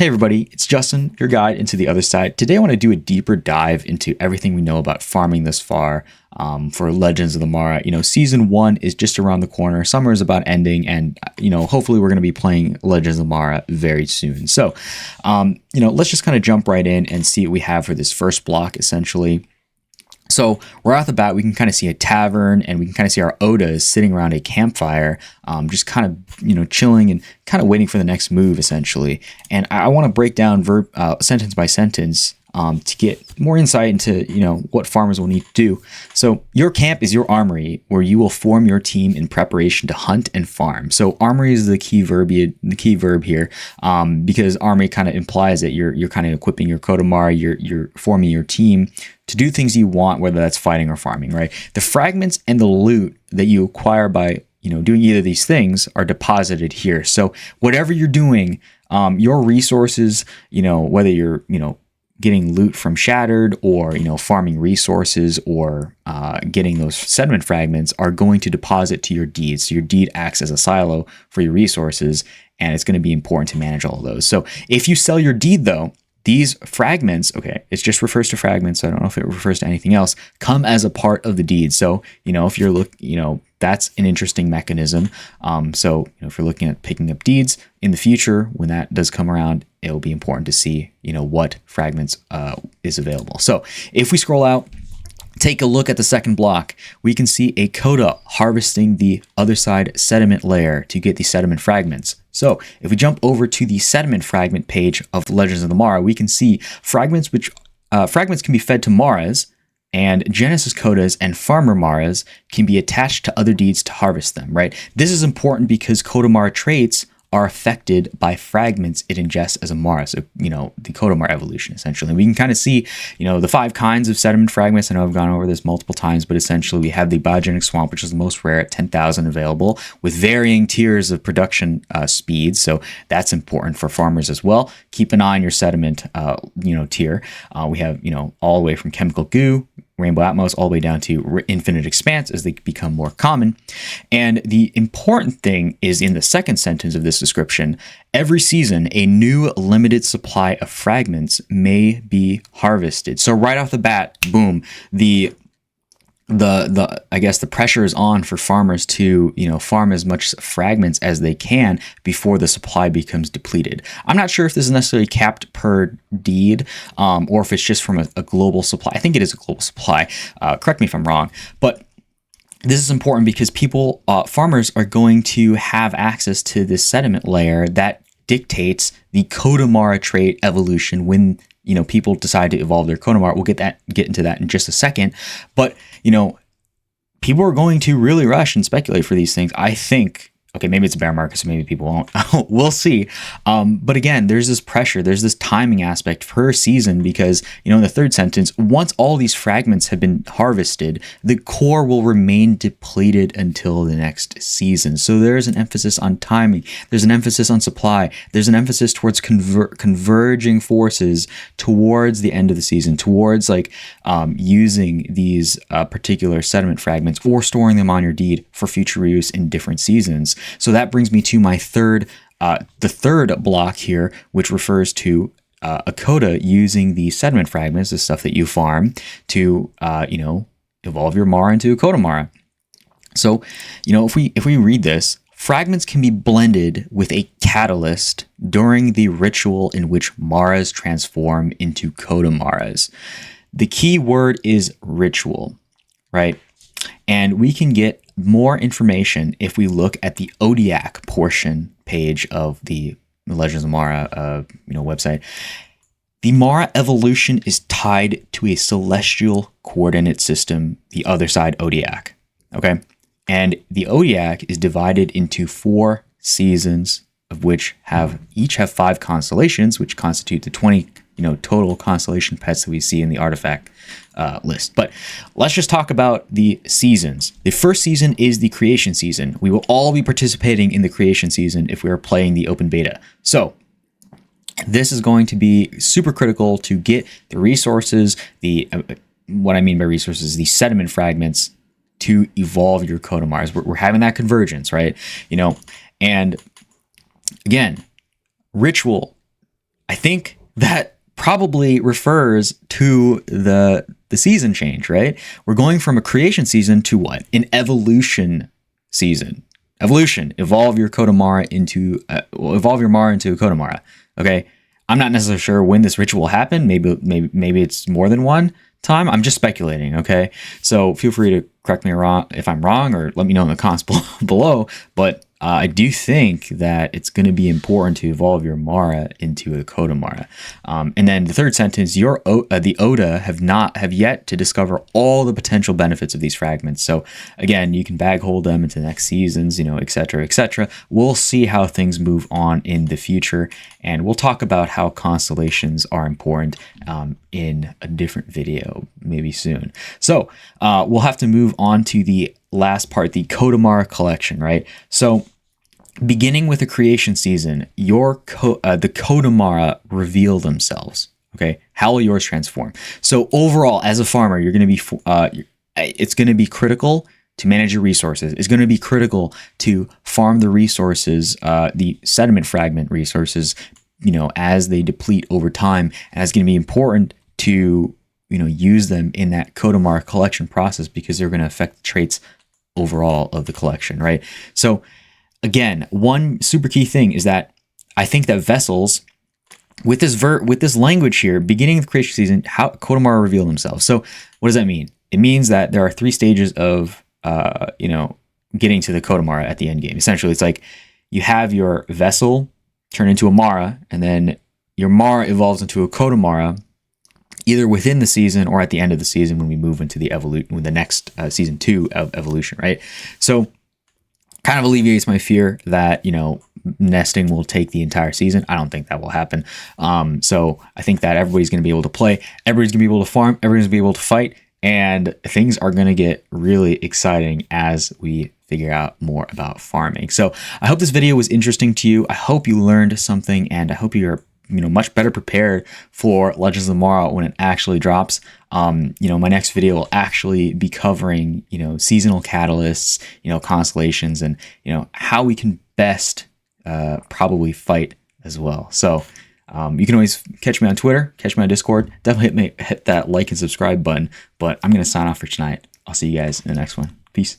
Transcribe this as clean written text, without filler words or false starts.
Hey everybody, it's Justin, your guide into the other side. Today I want to do a deeper dive into everything we know about farming thus far for Legends of the Mara. Season 1 is just around the corner. Summer is about ending, and hopefully we're going to be playing Legends of the Mara very soon. So, let's just kind of jump right in and see what we have for this first block, essentially. So right off the bat, we can kind of see a tavern, and we can kind of see our Odas sitting around a campfire, just kind of, chilling and kind of waiting for the next move, essentially. And I want to break down sentence by sentence to get more insight into, what farmers will need to do. So your camp is your armory, where you will form your team in preparation to hunt and farm. So armory is the key verb here, because armory kind of implies that you're kind of equipping your Kodamara, you're forming your team to do things you want, whether that's fighting or farming, right? The fragments and the loot that you acquire by, doing either of these things are deposited here. So whatever you're doing, your resources, whether you're, getting loot from Shattered or, farming resources or getting those sediment fragments are going to deposit to your deed. So your deed acts as a silo for your resources, and it's going to be important to manage all of those. So if you sell your deed, though, these fragments, okay, it just refers to fragments, so I don't know if it refers to anything else, come as a part of the deed. So, if you're that's an interesting mechanism. So, if you're looking at picking up deeds in the future, when that does come around, it'll be important to see, what fragments is available. So if we scroll out, take a look at the second block, we can see a Koda harvesting the Otherside sediment layer to get the sediment fragments. So if we jump over to the sediment fragment page of Legends of the Mara, we can see fragments can be fed to Maras, and Genesis Kodas and Farmer Maras can be attached to other deeds to harvest them, right? This is important because Kodamara traits are affected by fragments it ingests as a Mara. So, the Kodamara Evolution, essentially. And we can kind of see, the 5 kinds of sediment fragments. I know I've gone over this multiple times, but essentially we have the Biogenic Swamp, which is the most rare at 10,000 available, with varying tiers of production speeds. So that's important for farmers as well. Keep an eye on your sediment, tier. We have, all the way from Chemical Goo, Rainbow Atmos, all the way down to Infinite Expanse as they become more common. And the important thing is in the second sentence of this description, every season, a new limited supply of fragments may be harvested. So right off the bat, boom, I guess the pressure is on for farmers to, farm as much fragments as they can before the supply becomes depleted. I'm not sure if this is necessarily capped per deed, or if it's just from a global supply. I think it is a global supply. Correct me if I'm wrong, but this is important because farmers are going to have access to this sediment layer that dictates the Kodamara trait evolution when people decide to evolve their Kodamara. We'll get into that in just a second. But, people are going to really rush and speculate for these things. I think, okay, maybe it's a bear market, so maybe people won't. We'll see. But again, there's this pressure, there's this timing aspect per season because, in the third sentence, once all these fragments have been harvested, the core will remain depleted until the next season. So there's an emphasis on timing. There's an emphasis on supply. There's an emphasis towards converging forces towards the end of the season, towards using these particular sediment fragments or storing them on your deed for future use in different seasons. So that brings me to my the third block here, which refers to a Koda using the sediment fragments, the stuff that you farm, to evolve your Mara into a Kodamara. So, if we read this, fragments can be blended with a catalyst during the ritual in which Maras transform into Kodamaras. The key word is ritual, right? And we can get more information if we look at the Odiak portion page of the Legends of Mara website. The Mara evolution is tied to a celestial coordinate system, the Otherside Odiak. Okay? And the Odiak is divided into 4 seasons, of which each have 5 constellations, which constitute the 20 total constellation pets that we see in the artifact list. But let's just talk about the seasons. The first season is the creation season. We will all be participating in the creation season if we are playing the open beta. So this is going to be super critical to get the resources, what I mean by resources, the sediment fragments to evolve your Kodamaras. We're having that convergence, right? And again, ritual I think that probably refers to the season change, right? We're going from a creation season to what? An evolution season. Evolution. Evolve your Kodamara into evolve your Mara into a Kodamara. Okay. I'm not necessarily sure when this ritual will happen. Maybe it's more than one time. I'm just speculating. Okay. So feel free to correct me wrong if I'm wrong, or let me know in the comments below. But I do think that it's going to be important to evolve your Mara into a Kodamara. And then the third sentence, the Oda have yet to discover all the potential benefits of these fragments. So again, you can bag hold them into the next seasons, et cetera, et cetera. We'll see how things move on in the future. And we'll talk about how constellations are important in a different video maybe soon. So we'll have to move on to the last part, the Kodamara Collection, right? So beginning with the creation season, the Kodamara reveal themselves. Okay, how will yours transform? So overall, as a farmer, you're going to be it's going to be critical to manage your resources. It's going to be critical to farm the resources, the sediment fragment resources, as they deplete over time, and it's going to be important to use them in that Kodamara collection process because they're going to affect the traits overall of the collection, right? So again, one super key thing is that I think that vessels with this language here, beginning of the creation season, how Kodamara reveal themselves. So what does that mean? It means that there are 3 stages of getting to the Kodamara at the end game. Essentially, it's like you have your vessel turn into a Mara, and then your Mara evolves into a Kodamara, either within the season or at the end of the season when we move into the next season 2 of evolution, right? So kind of alleviates my fear that, nesting will take the entire season. I don't think that will happen. So I think that everybody's going to be able to play, everybody's going to be able to farm, everybody's going to be able to fight, and things are going to get really exciting as we figure out more about farming. So I hope this video was interesting to you. I hope you learned something, and I hope you're much better prepared for Legends of the Mara when it actually drops. My next video will actually be covering, seasonal catalysts, constellations, and, how we can best probably fight as well. So you can always catch me on Twitter, catch me on Discord. Definitely hit that like and subscribe button. But I'm going to sign off for tonight. I'll see you guys in the next one. Peace.